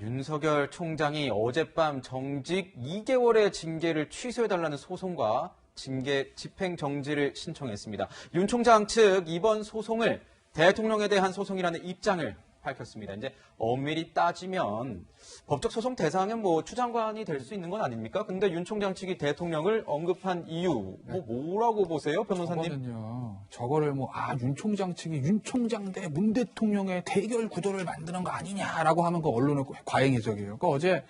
윤석열 총장이 어젯밤 정직 2개월의 징계를 취소해달라는 소송과 징계 집행정지를 신청했습니다. 윤 총장 측 이번 소송을 대통령에 대한 소송이라는 입장을 밝혔습니다. 이제 엄밀히 따지면 법적 소송 대상은 추 장관이 될 수 있는 건 아닙니까? 근데 윤 총장 측이 대통령을 언급한 이유 뭐라고 보세요, 변호사님? 저거를 윤 총장 측이 윤 총장 대 문 대통령의 대결 구도를 만드는 거 아니냐라고 하면 그 언론의 과잉 해석이에요. 어제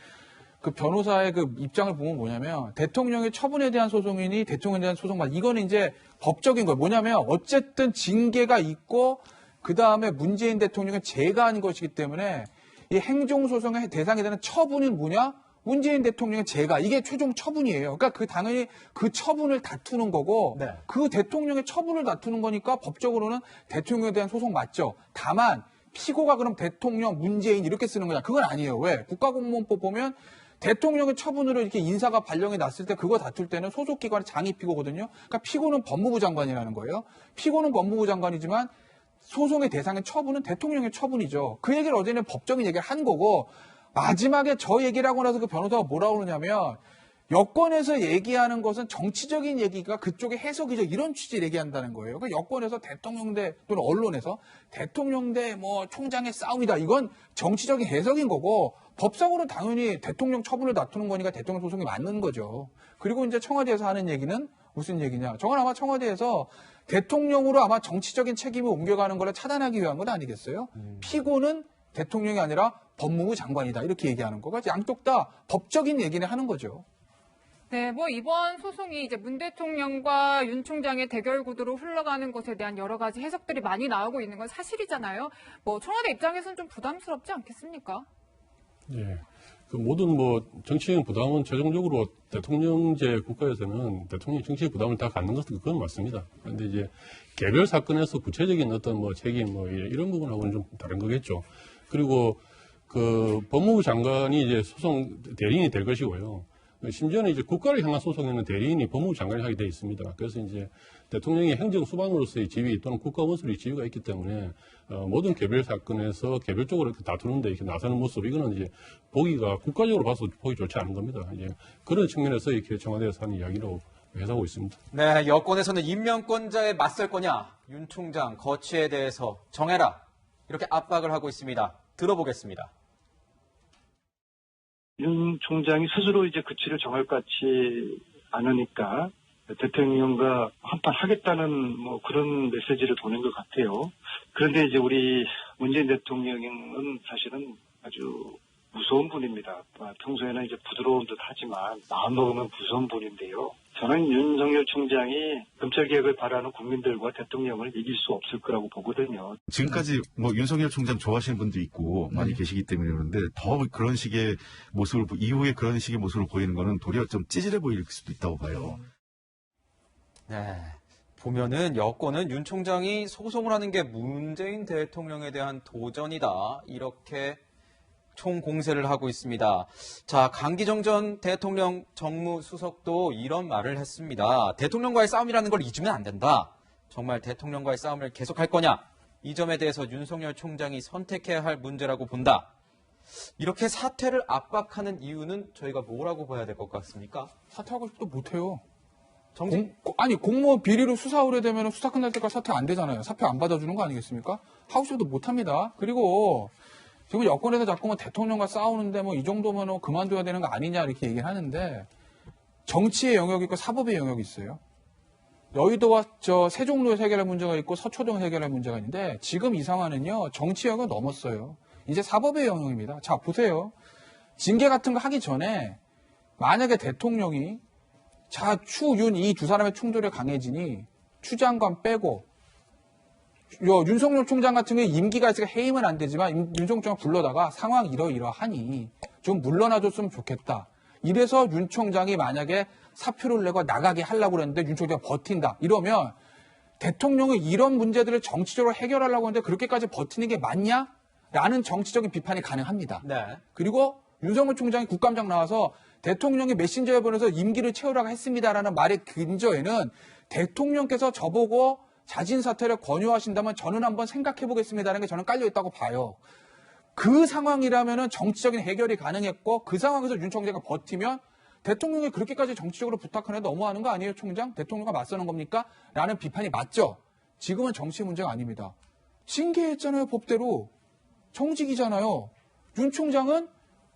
그 변호사의 그 입장을 보면 뭐냐면 대통령의 처분에 대한 소송이니 대통령에 대한 소송만 이거는 이제 법적인 거예요. 뭐냐면 어쨌든 징계가 있고 그 다음에 문재인 대통령은 제거한 것이기 때문에 이 행정소송의 대상이 되는 처분은 뭐냐? 문재인 대통령의 제거. 이게 최종 처분이에요. 그러니까 당연히 그 처분을 다투는 거고 네. 그 대통령의 처분을 다투는 거니까 법적으로는 대통령에 대한 소송 맞죠. 다만 피고가 그럼 대통령, 문재인 이렇게 쓰는 거냐? 그건 아니에요. 왜? 국가공무원법 보면 대통령의 처분으로 이렇게 인사가 발령이 났을 때 그거 다툴 때는 소속기관의 장이 피고거든요. 그러니까 피고는 법무부 장관이라는 거예요. 피고는 법무부 장관이지만 소송의 대상의 처분은 대통령의 처분이죠. 그 얘기를 어제는 법적인 얘기를 한 거고 마지막에 저 얘기를 하고 나서 그 변호사가 뭐라고 그러냐면 여권에서 얘기하는 것은 정치적인 얘기가 그쪽의 해석이죠. 이런 취지를 얘기한다는 거예요. 그러니까 여권에서 대통령 대 또는 언론에서 대통령 대 총장의 싸움이다. 이건 정치적인 해석인 거고 법상으로는 당연히 대통령 처분을 다투는 거니까 대통령 소송이 맞는 거죠. 그리고 이제 청와대에서 하는 얘기는 무슨 얘기냐. 저건 아마 청와대에서 대통령으로 아마 정치적인 책임을 옮겨가는 걸 차단하기 위한 건 아니겠어요? 피고는 대통령이 아니라 법무부 장관이다. 이렇게 얘기하는 거가 양쪽 다 법적인 얘기를 하는 거죠. 네, 이번 소송이 이제 문 대통령과 윤 총장의 대결 구도로 흘러가는 것에 대한 여러 가지 해석들이 많이 나오고 있는 건 사실이잖아요. 청와대 입장에서는 좀 부담스럽지 않겠습니까? 예. 그 모든 정치적인 부담은 최종적으로 대통령제 국가에서는 대통령 정치적 부담을 다 갖는 것은 그건 맞습니다. 그런데 이제 개별 사건에서 구체적인 어떤 책임 이런 부분하고는 좀 다른 거겠죠. 그리고 그 법무부 장관이 이제 소송 대리인이 될 것이고요. 심지어는 이제 국가를 향한 소송에는 대리인이 법무부 장관이 하게 돼 있습니다. 그래서 이제 대통령이 행정 수반으로서의 지위 또는 국가 원수의 지위가 있기 때문에 모든 개별 사건에서 개별적으로 이렇게 다투는데 이렇게 나서는 모습 이거는 이제 보기가 국가적으로 봐서 보기 좋지 않은 겁니다. 이제 그런 측면에서 이렇게 청와대에서 하는 이야기로 해석하고 있습니다. 네, 여권에서는 임명권자에 맞설 거냐, 윤 총장 거취에 대해서 정해라 이렇게 압박을 하고 있습니다. 들어보겠습니다. 윤 총장이 스스로 이제 그치를 정할 것 같지 않으니까 대통령과 한판 하겠다는 그런 메시지를 보낸 것 같아요. 그런데 이제 우리 문재인 대통령은 사실은 아주 무서운 분입니다. 평소에는 이제 부드러운 듯 하지만 마음 먹으면 무서운 분인데요. 저는 윤석열 총장이 검찰개혁을 바라는 국민들과 대통령을 이길 수 없을 거라고 보거든요. 지금까지 윤석열 총장 좋아하시는 분도 있고 많이 계시기 때문에 그런데 더 그런 식의 모습을 이후에 그런 식의 모습을 보이는 거는 도리어 좀 찌질해 보일 수도 있다고 봐요. 네. 보면은 여권은 윤 총장이 소송을 하는 게 문재인 대통령에 대한 도전이다. 이렇게 총공세를 하고 있습니다. 자, 강기정 전 대통령 정무수석도 이런 말을 했습니다. 대통령과의 싸움이라는 걸 잊으면 안 된다. 정말 대통령과의 싸움을 계속할 거냐? 이 점에 대해서 윤석열 총장이 선택해야 할 문제라고 본다. 이렇게 사퇴를 압박하는 이유는 저희가 뭐라고 봐야 될 것 같습니까? 사퇴하고 싶어도 못해요. 공무원 비리로 수사 의뢰되면 수사 끝날 때까지 사퇴 안 되잖아요. 사표 안 받아주는 거 아니겠습니까? 하고 싶어도 못합니다. 그리고 지금 여권에서 자꾸 대통령과 싸우는데 이 정도면 그만둬야 되는 거 아니냐 이렇게 얘기를 하는데 정치의 영역이 있고 사법의 영역이 있어요. 여의도와 세종로에서 해결할 문제가 있고 서초동에서 해결할 문제가 있는데 지금 이 상황은요. 정치 영역을 넘었어요. 이제 사법의 영역입니다. 자, 보세요. 징계 같은 거 하기 전에 만약에 대통령이 추, 윤 이 두 사람의 충돌이 강해지니 추 장관 빼고 윤석열 총장 같은 경우에 임기가 있으니까 해임은 안 되지만 윤석열 총장 불러다가 상황 이러이러하니 좀 물러나줬으면 좋겠다. 이래서 윤 총장이 만약에 사표를 내고 나가게 하려고 그랬는데 윤 총장이 버틴다. 이러면 대통령이 이런 문제들을 정치적으로 해결하려고 하는데 그렇게까지 버티는 게 맞냐? 라는 정치적인 비판이 가능합니다. 네. 그리고 윤석열 총장이 국감장 나와서 대통령이 메신저에 보내서 임기를 채우라고 했습니다라는 말의 근저에는 대통령께서 저보고 자진 사퇴를 권유하신다면 저는 한번 생각해 보겠습니다라는 게 저는 깔려 있다고 봐요. 그 상황이라면은 정치적인 해결이 가능했고 그 상황에서 윤 총장이 버티면 대통령이 그렇게까지 정치적으로 부탁하는 데 너무하는 거 아니에요, 총장? 대통령과 맞서는 겁니까? 라는 비판이 맞죠. 지금은 정치 문제가 아닙니다. 징계했잖아요, 법대로. 정직이잖아요. 윤 총장은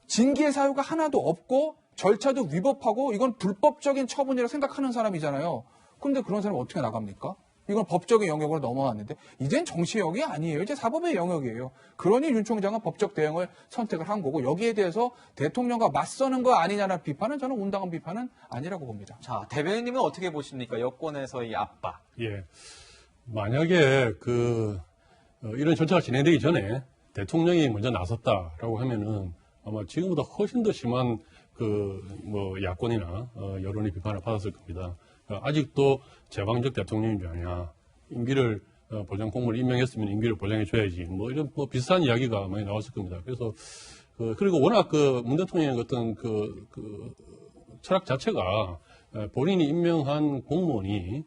징계 사유가 하나도 없고 절차도 위법하고 이건 불법적인 처분이라고 생각하는 사람이잖아요. 그런데 그런 사람이 어떻게 나갑니까? 이건 법적인 영역으로 넘어왔는데 이젠 정치 영역이 아니에요. 이제 사법의 영역이에요. 그러니 윤 총장은 법적 대응을 선택을 한 거고 여기에 대해서 대통령과 맞서는 거 아니냐는 비판은 저는 온당한 비판은 아니라고 봅니다. 자, 대변인님은 어떻게 보십니까? 여권에서의 압박. 예. 만약에 이런 절차가 진행되기 전에 대통령이 먼저 나섰다라고 하면은 아마 지금보다 훨씬 더 심한 야권이나 여론의 비판을 받았을 겁니다. 아직도 제왕적 대통령인 줄 아냐. 임기를 보장 공무원을 임명했으면 임기를 보장해줘야지. 이런 비슷한 이야기가 많이 나왔을 겁니다. 그래서 그리고 워낙 문 대통령의 어떤 철학 자체가 본인이 임명한 공무원이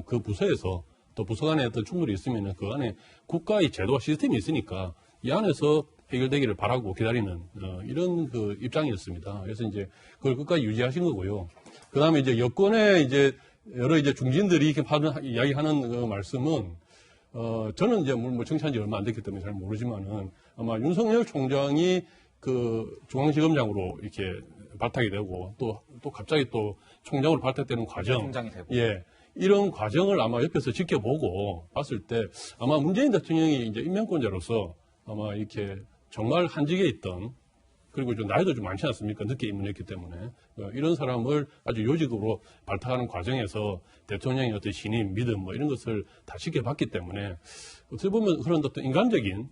그 부서에서 또 부서 간에 어떤 충돌이 있으면 그 안에 국가의 제도와 시스템이 있으니까 이 안에서 해결되기를 바라고 기다리는 이런 입장이었습니다. 그래서 이제 그걸 끝까지 유지하신 거고요. 그 다음에 이제 여권의 이제 여러 이제 중진들이 이렇게 이야기하는 말씀은 저는 이제 정치한 지 얼마 안 됐기 때문에 잘 모르지만은 아마 윤석열 총장이 중앙지검장으로 이렇게 발탁이 되고 또 갑자기 또 총장으로 발탁되는 과정. 총장이 되고. 예. 이런 과정을 아마 옆에서 지켜보고 봤을 때 아마 문재인 대통령이 이제 임명권자로서 아마 이렇게 정말 한직에 있던 그리고 좀 나이도 좀 많지 않습니까? 늦게 입문했기 때문에 이런 사람을 아주 요직으로 발탁하는 과정에서 대통령의 어떤 신임, 믿음 이런 것을 다 지켜봤기 때문에 어떻게 보면 그런 어떤 인간적인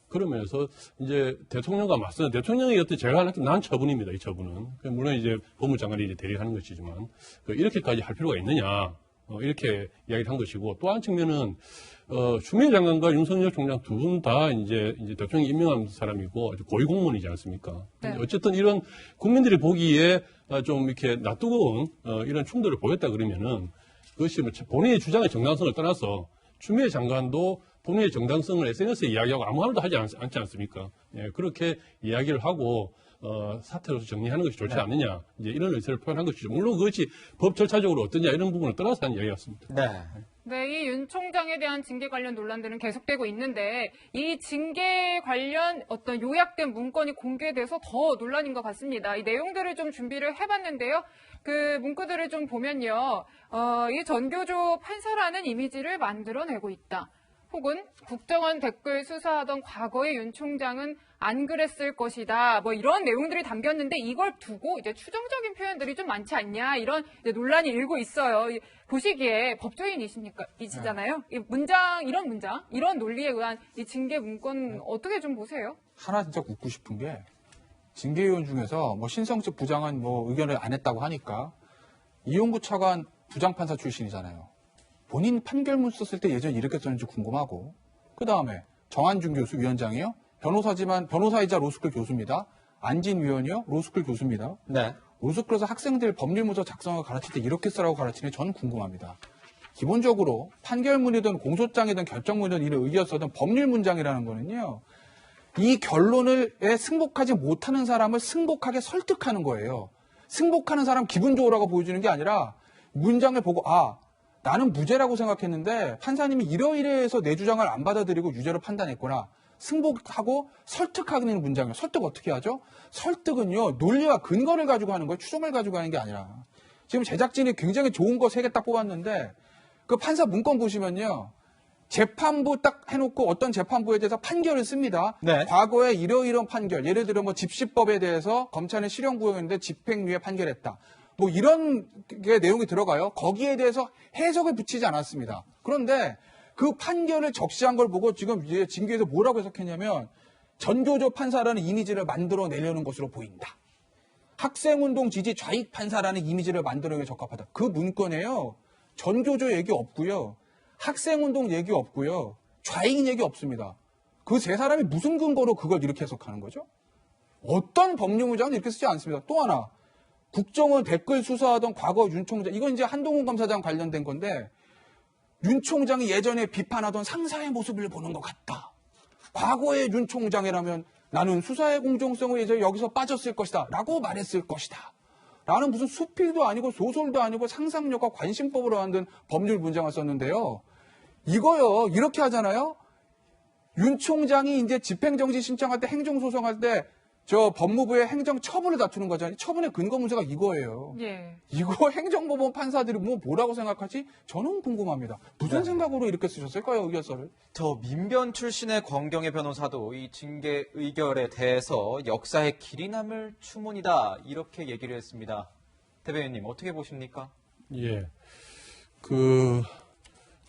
그런 면에서 이제 대통령과 맞서는 대통령의 어떤 제가 하는 난 처분입니다. 이 처분은 물론 이제 법무장관이 이제 대리하는 것이지만 이렇게까지 할 필요가 있느냐 이렇게 이야기를 한 것이고 또 한 측면은 추미애 장관과 윤석열 총장 두 분 다 이제 대통령이 임명한 사람이고 고위공무원이지 않습니까? 네. 어쨌든 이런 국민들이 보기에 좀 이렇게 낯뜨거운 이런 충돌을 보였다 그러면은 그것이 본인의 주장의 정당성을 떠나서 추미애 장관도 본인의 정당성을 SNS에 이야기하고 아무 말도 하지 않지 않습니까? 예, 그렇게 이야기를 하고 사태로서 정리하는 것이 좋지 않느냐 이제 이런 의사를 표현한 것이죠. 물론 그것이 법 절차적으로 어떠냐 이런 부분을 떠나서 하는 이야기였습니다. 네. 네, 이 윤 총장에 대한 징계 관련 논란들은 계속되고 있는데 이 징계 관련 어떤 요약된 문건이 공개돼서 더 논란인 것 같습니다. 이 내용들을 좀 준비를 해봤는데요. 그 문구들을 좀 보면요. 이 전교조 판사라는 이미지를 만들어내고 있다. 혹은 국정원 댓글 수사하던 과거의 윤 총장은 안 그랬을 것이다. 이런 내용들이 담겼는데 이걸 두고 이제 추정적인 표현들이 좀 많지 않냐 이런 이제 논란이 일고 있어요. 보시기에 법조인이시잖아요. 이런 문장, 이런 논리에 의한 이 징계 문건 어떻게 좀 보세요? 하나 진짜 묻고 싶은 게 징계위원 중에서 신성측 부장은 의견을 안 했다고 하니까 이용구 차관 부장판사 출신이잖아요. 본인 판결문 썼을 때 예전에 이렇게 썼는지 궁금하고 그 다음에 정한준 교수 위원장이요. 변호사지만 변호사이자 로스쿨 교수입니다. 안진 위원이요. 로스쿨 교수입니다. 네. 로스쿨에서 학생들 법률문서 작성을 가르칠 때 이렇게 쓰라고 가르치는 저는 궁금합니다. 기본적으로 판결문이든 공소장이든 결정문이든 이런 의견 써든 법률 문장이라는 거는요. 이 결론에 승복하지 못하는 사람을 승복하게 설득하는 거예요. 승복하는 사람 기분 좋으라고 보여주는 게 아니라 문장을 보고 나는 무죄라고 생각했는데 판사님이 이러이러해서 내 주장을 안 받아들이고 유죄로 판단했구나. 승복하고 설득하는 문장이에요. 설득 어떻게 하죠? 설득은요. 논리와 근거를 가지고 하는 거예요. 추정을 가지고 하는 게 아니라. 지금 제작진이 굉장히 좋은 거 3개 딱 뽑았는데 그 판사 문건 보시면요. 재판부 딱 해놓고 어떤 재판부에 대해서 판결을 씁니다. 네. 과거에 이러이러한 판결. 예를 들어 집시법에 대해서 검찰은 실형구형인데 집행유예 판결했다. 이런 게 내용이 들어가요. 거기에 대해서 해석을 붙이지 않았습니다. 그런데 그 판결을 적시한 걸 보고 지금 이제 징계에서 뭐라고 해석했냐면 전교조 판사라는 이미지를 만들어내려는 것으로 보인다. 학생운동 지지 좌익 판사라는 이미지를 만들어내기 적합하다. 그 문건에요. 전교조 얘기 없고요. 학생운동 얘기 없고요. 좌익 얘기 없습니다. 그 세 사람이 무슨 근거로 그걸 이렇게 해석하는 거죠? 어떤 법률문장은 이렇게 쓰지 않습니다. 또 하나. 국정원 댓글 수사하던 과거 윤 총장, 이건 이제 한동훈 검사장 관련된 건데, 윤 총장이 예전에 비판하던 상사의 모습을 보는 것 같다. 과거의 윤 총장이라면 나는 수사의 공정성을 이제 여기서 빠졌을 것이다. 라고 말했을 것이다. 라는 무슨 수필도 아니고 소설도 아니고 상상력과 관심법으로 만든 법률 문장을 썼는데요. 이거요, 이렇게 하잖아요. 윤 총장이 이제 집행정지 신청할 때 행정소송할 때 저 법무부의 행정처분을 다투는 거잖아요. 처분의 근거 문제가 이거예요. 예. 이거 행정법원 판사들이 뭐라고 생각하지? 저는 궁금합니다. 무슨 생각으로 이렇게 쓰셨을까요, 의결서를? 저 민변 출신의 권경의 변호사도 이 징계 의결에 대해서 역사의 길이 남을 추문이다 이렇게 얘기를 했습니다. 대변인님 어떻게 보십니까? 예.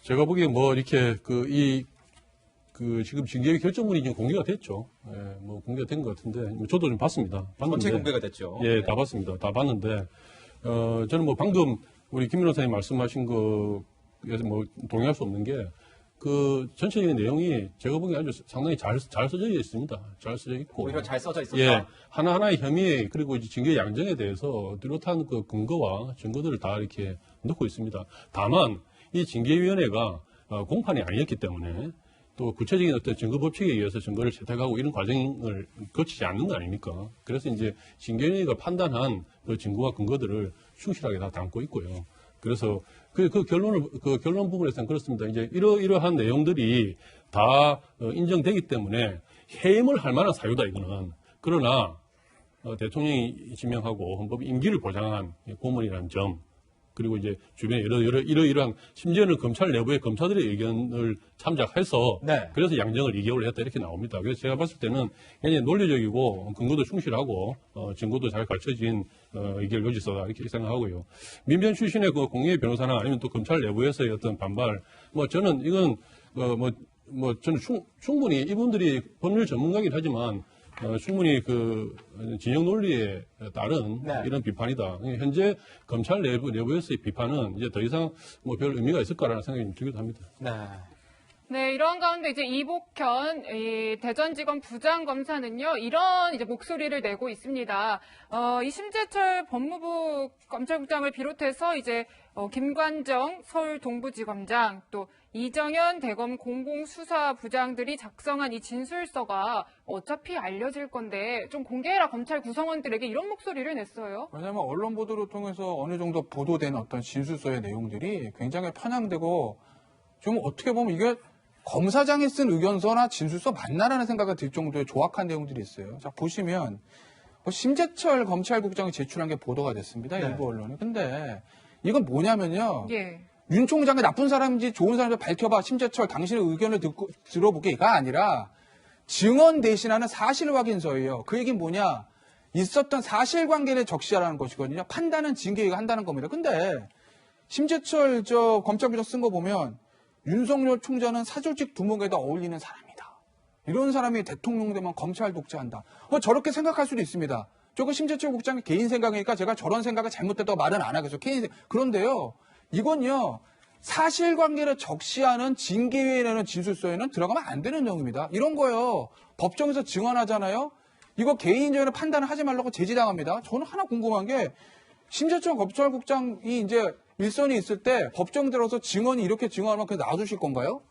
제가 보기에 뭐 이렇게 지금 징계 결정문이 지금 공개가 됐죠. 예, 뭐 공개가 된 것 같은데 저도 좀 봤습니다. 전체 공개가 됐죠. 예, 다 봤습니다. 다 봤는데 저는 뭐 방금 우리 김 변호사님 말씀하신 거에서 뭐 동의할 수 없는 게 전체적인 내용이 제가 보기에 아주 상당히 잘 써져 있습니다. 잘 써져 있고 오히려 잘 써져 있었다. 예, 하나하나의 혐의 그리고 이제 징계 양정에 대해서 뚜렷한 그 근거와 증거들을 다 이렇게 넣고 있습니다. 다만 이 징계위원회가 공판이 아니었기 때문에 또 구체적인 어떤 증거 법칙에 의해서 증거를 채택하고 이런 과정을 거치지 않는 거 아닙니까? 그래서 이제 징계위원회가 판단한 그 증거와 근거들을 충실하게 다 담고 있고요. 그래서 그 결론 부분에서는 그렇습니다. 이제 이러한 내용들이 다 인정되기 때문에 해임을 할 만한 사유다 이거는. 그러나 대통령이 지명하고 헌법 임기를 보장한 고문이라는 점, 그리고 이제 주변에 이러이러한 심지어는 검찰 내부의 검사들의 의견을 참작해서 네. 그래서 양정을 2개월 했다 이렇게 나옵니다. 그래서 제가 봤을 때는 굉장히 논리적이고 근거도 충실하고 증거도 잘 갖춰진 의결 요지서다 이렇게 생각하고요. 민변 출신의 그 공예 변호사나 아니면 또 검찰 내부에서의 어떤 반발, 뭐 저는 이건 저는 충분히 이분들이 법률 전문가이긴 하지만 충분히 진영 논리에 따른 네. 이런 비판이다. 현재 검찰 내부에서의 비판은 이제 더 이상 뭐 별 의미가 있을까라는 생각이 들기도 합니다. 네. 네, 이러한 가운데 이제 이복현 대전지검 부장검사는요, 이런 이제 목소리를 내고 있습니다. 이 심재철 법무부 검찰국장을 비롯해서 이제 김관정 서울 동부지검장 또 이정현 대검 공공수사부장들이 작성한 이 진술서가 어차피 알려질 건데 좀 공개해라 검찰 구성원들에게 이런 목소리를 냈어요. 왜냐하면 언론 보도를 통해서 어느 정도 보도된 어떤 진술서의 내용들이 굉장히 편향되고 좀 어떻게 보면 이게 검사장이 쓴 의견서나 진술서 맞나라는 생각이 들 정도의 조악한 내용들이 있어요. 자, 보시면 심재철 검찰국장이 제출한 게 보도가 됐습니다. 네. 일부 언론에. 근데 이건 뭐냐면요. 예. 윤 총장이 나쁜 사람인지 좋은 사람인지 밝혀봐. 심재철 당신의 의견을 들어보게가 아니라 증언 대신하는 사실 확인서예요. 그 얘기는 뭐냐. 있었던 사실관계를 적시하라는 것이거든요. 판단은 징계위가 한다는 겁니다. 근데 심재철 검찰국장 쓴 거 보면 윤석열 총장은 사졸직 두목에다 어울리는 사람이다. 이런 사람이 대통령 되면 검찰 독재한다. 저렇게 생각할 수도 있습니다. 저거 심재철 국장의 개인 생각이니까 제가 저런 생각을 잘못됐다고 말은 안 하겠죠. 그런데요. 이건요. 사실관계를 적시하는 징계위에 내는 진술서에는 들어가면 안 되는 내용입니다. 이런 거요. 법정에서 증언하잖아요. 이거 개인적인 판단을 하지 말라고 제지당합니다. 저는 하나 궁금한 게 심재철 검찰국장이 이제 일선이 있을 때 법정 들어서 증언이 이렇게 증언하면 그냥 놔두실 건가요?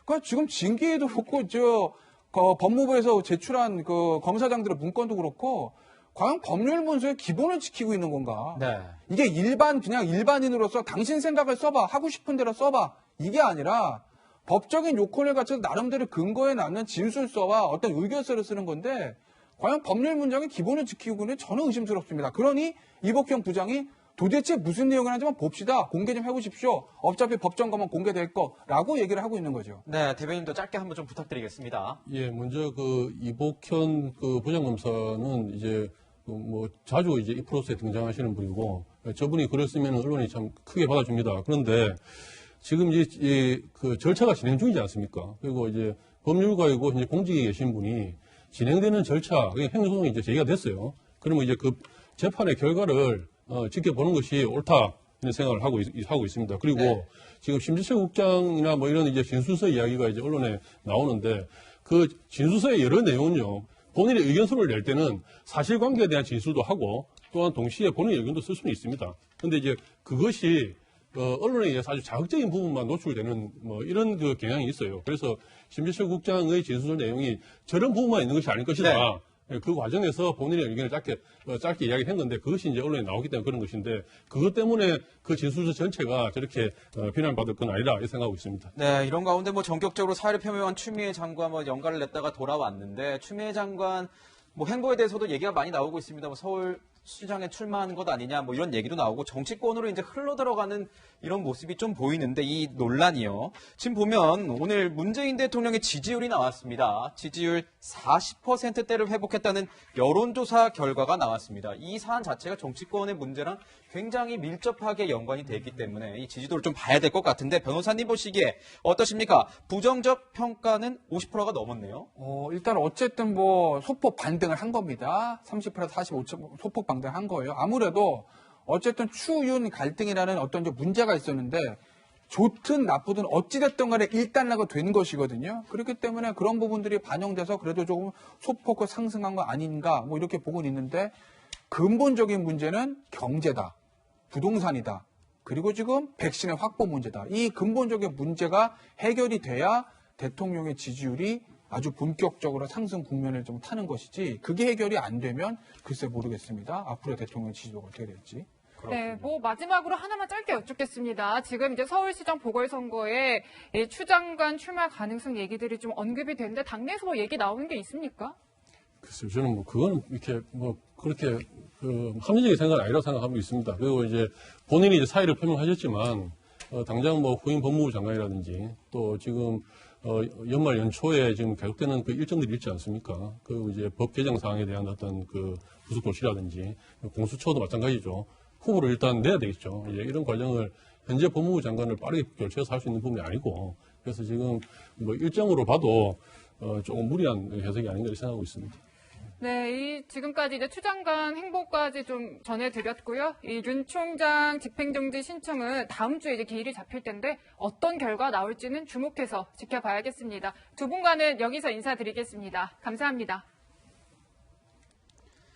그러니까 지금 징계에도 그렇고 법무부에서 제출한 검사장들의 문건도 그렇고 과연 법률 문서의 기본을 지키고 있는 건가? 네. 이게 그냥 일반인으로서 당신 생각을 써봐. 하고 싶은 대로 써봐. 이게 아니라 법적인 요건을 갖춰서 나름대로 근거에 남는 진술서와 어떤 의견서를 쓰는 건데 과연 법률 문장의 기본을 지키고 있는 저는 의심스럽습니다. 그러니 이복현 부장이 도대체 무슨 내용을 하는지 한번 봅시다. 공개 좀 해보십시오. 어차피 법정 가면 공개될 거라고 얘기를 하고 있는 거죠. 네, 대변인도 짧게 한번 좀 부탁드리겠습니다. 예, 먼저 이복현 부장검사는 이제 자주 이제 이 프로세스에 등장하시는 분이고 저분이 글을 쓰면 언론이 참 크게 받아줍니다. 그런데 지금 이제 절차가 진행 중이지 않습니까? 그리고 이제 법률가이고 이제 공직에 계신 분이 진행되는 절차, 행정소송이 이제 제기가 됐어요. 그러면 이제 그 재판의 결과를 지켜보는 것이 옳다 이런 생각을 하고 있습니다. 그리고 네. 지금 심재철 국장이나 뭐 이런 이제 진술서 이야기가 이제 언론에 나오는데 그 진술서의 여러 내용은요. 본인의 의견서를 낼 때는 사실관계에 대한 진술도 하고 또한 동시에 본인의 의견도 쓸 수는 있습니다. 그런데 이제 그것이 언론에 의해서 아주 자극적인 부분만 노출되는 뭐 이런 그 경향이 있어요. 그래서 심재철 국장의 진술 내용이 저런 부분만 있는 것이 아닐 것이다. 네. 그 과정에서 본인의 의견을 짧게 이야기한 건데 그것이 이제 언론에 나오기 때문에 그런 것인데 그것 때문에 그 진술서 전체가 저렇게 비난받을 건 아니다 이렇게 생각하고 있습니다. 네, 이런 가운데 뭐 전격적으로 사의를 표명한 추미애 장관 뭐 연가를 냈다가 돌아왔는데 추미애 장관 뭐 행보에 대해서도 얘기가 많이 나오고 있습니다. 뭐 서울시장에 출마하는 것 아니냐 뭐 이런 얘기도 나오고 정치권으로 이제 흘러 들어가는 이런 모습이 좀 보이는데 이 논란이요. 지금 보면 오늘 문재인 대통령의 지지율이 나왔습니다. 지지율 40%대를 회복했다는 여론조사 결과가 나왔습니다. 이 사안 자체가 정치권의 문제랑 굉장히 밀접하게 연관이 되기 때문에 이 지지도를 좀 봐야 될 것 같은데 변호사님 보시기에 어떠십니까? 부정적 평가는 50%가 넘었네요. 일단 어쨌든 뭐 소폭 반등을 한 겁니다. 30% 45% 소폭 반등한 거예요. 아무래도 어쨌든 추윤 갈등이라는 어떤 이제 문제가 있었는데 좋든 나쁘든 어찌됐든 간에 일단락은 된 것이거든요. 그렇기 때문에 그런 부분들이 반영돼서 그래도 조금 소폭 상승한 거 아닌가 뭐 이렇게 보고 있는데 근본적인 문제는 경제다. 부동산이다. 그리고 지금 백신의 확보 문제다. 이 근본적인 문제가 해결이 돼야 대통령의 지지율이 아주 본격적으로 상승 국면을 좀 타는 것이지 그게 해결이 안 되면 글쎄 모르겠습니다. 앞으로 대통령 지지도가 어떻게 될지. 네, 뭐 마지막으로 하나만 짧게 여쭙겠습니다. 지금 이제 서울시장 보궐선거에 이 추 장관 출마 가능성 얘기들이 좀 언급이 되는데 당내에서 뭐 얘기 나오는 게 있습니까? 글쎄요, 저는 뭐 그거는 이렇게 뭐 그렇게 합리적인 생각은 아니라고 생각하고 있습니다. 그리고 이제 본인이 이제 사의를 표명하셨지만 당장 뭐 후임 법무부 장관이라든지 또 지금 연말 연초에 지금 계속되는 그 일정들이 있지 않습니까? 그리고 이제 법 개정 사항에 대한 어떤 그 부속 조치라든지 공수처도 마찬가지죠. 후보를 일단 내야 되겠죠. 이제 이런 과정을 현재 법무부 장관을 빠르게 교체해서 할 수 있는 부분이 아니고 그래서 지금 뭐 일정으로 봐도 조금 무리한 해석이 아닌가 생각하고 있습니다. 네, 지금까지 이제 추 장관 행보까지 좀 전해드렸고요. 이 윤 총장 집행정지 신청은 다음 주에 이제 기일이 잡힐 텐데 어떤 결과 나올지는 주목해서 지켜봐야겠습니다. 두 분과는 여기서 인사드리겠습니다. 감사합니다.